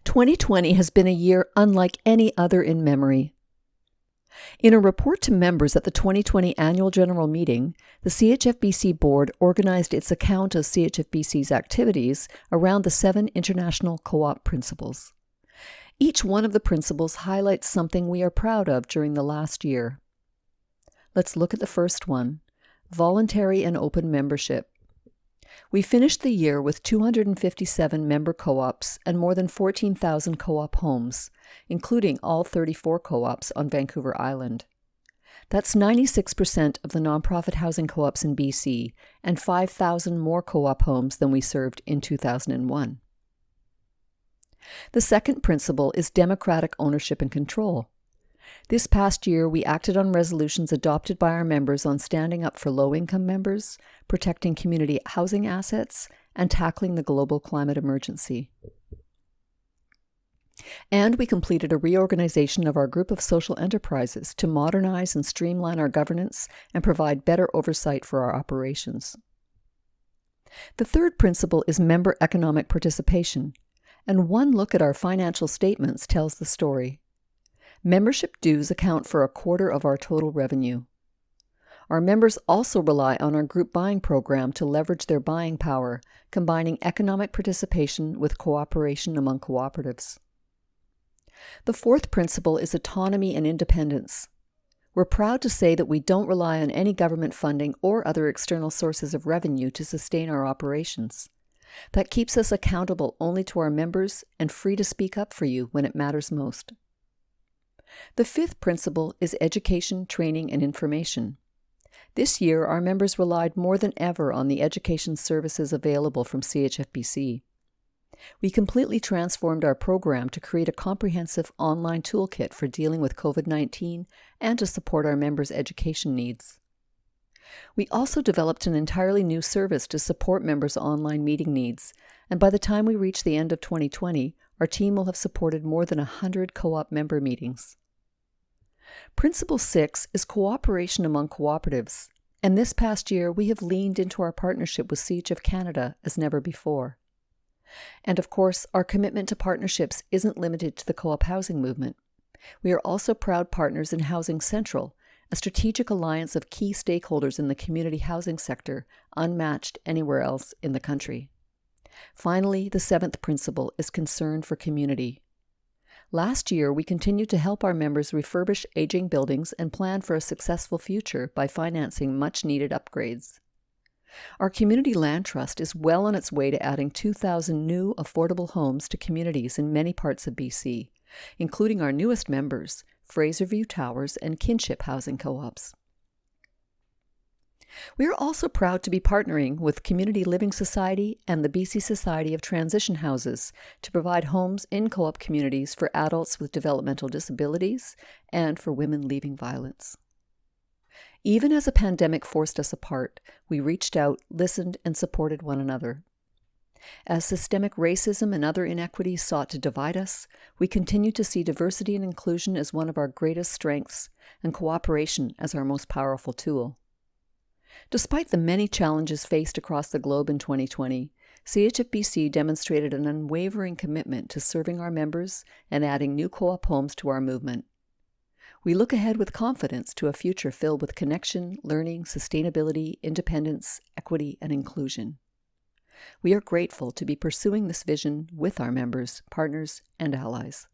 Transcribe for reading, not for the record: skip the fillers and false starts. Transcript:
2020 has been a year unlike any other in memory. In a report to members at the 2020 Annual General Meeting, the CHF BC Board organized its account of CHF BC's activities around the 7 international co-op principles. Each one of the principles highlights something we are proud of during the last year. Let's look at the first one, voluntary and open membership. We finished the year with 257 member co-ops and more than 14,000 co-op homes, including all 34 co-ops on Vancouver Island. That's 96% of the nonprofit housing co-ops in BC and 5,000 more co-op homes than we served in 2001. The second principle is democratic ownership and control. This past year, we acted on resolutions adopted by our members on standing up for low-income members, protecting community housing assets, and tackling the global climate emergency. And we completed a reorganization of our group of social enterprises to modernize and streamline our governance and provide better oversight for our operations. The third principle is member economic participation, and one look at our financial statements tells the story. Membership dues account for 1/4 of our total revenue. Our members also rely on our group buying program to leverage their buying power, combining economic participation with cooperation among cooperatives. The fourth principle is autonomy and independence. We're proud to say that we don't rely on any government funding or other external sources of revenue to sustain our operations. That keeps us accountable only to our members and free to speak up for you when it matters most. The fifth principle is education, training, and information. This year, our members relied more than ever on the education services available from CHF BC. We completely transformed our program to create a comprehensive online toolkit for dealing with COVID-19 and to support our members' education needs. We also developed an entirely new service to support members' online meeting needs, and by the time we reach the end of 2020, our team will have supported more than 100 co-op member meetings. Principle 6 is cooperation among cooperatives, and this past year we have leaned into our partnership with CHF Canada as never before. And of course, our commitment to partnerships isn't limited to the co-op housing movement. We are also proud partners in Housing Central, a strategic alliance of key stakeholders in the community housing sector, unmatched anywhere else in the country. Finally, the seventh principle is concern for community. Last year, we continued to help our members refurbish aging buildings and plan for a successful future by financing much-needed upgrades. Our Community Land Trust is well on its way to adding 2,000 new affordable homes to communities in many parts of BC, including our newest members, Fraserview Towers and Kinship Housing Co-ops. We are also proud to be partnering with Community Living Society and the BC Society of Transition Houses to provide homes in co-op communities for adults with developmental disabilities and for women leaving violence. Even as a pandemic forced us apart, we reached out, listened, and supported one another. As systemic racism and other inequities sought to divide us, we continue to see diversity and inclusion as one of our greatest strengths and cooperation as our most powerful tool. Despite the many challenges faced across the globe in 2020, CHF BC demonstrated an unwavering commitment to serving our members and adding new co-op homes to our movement. We look ahead with confidence to a future filled with connection, learning, sustainability, independence, equity, and inclusion. We are grateful to be pursuing this vision with our members, partners, and allies.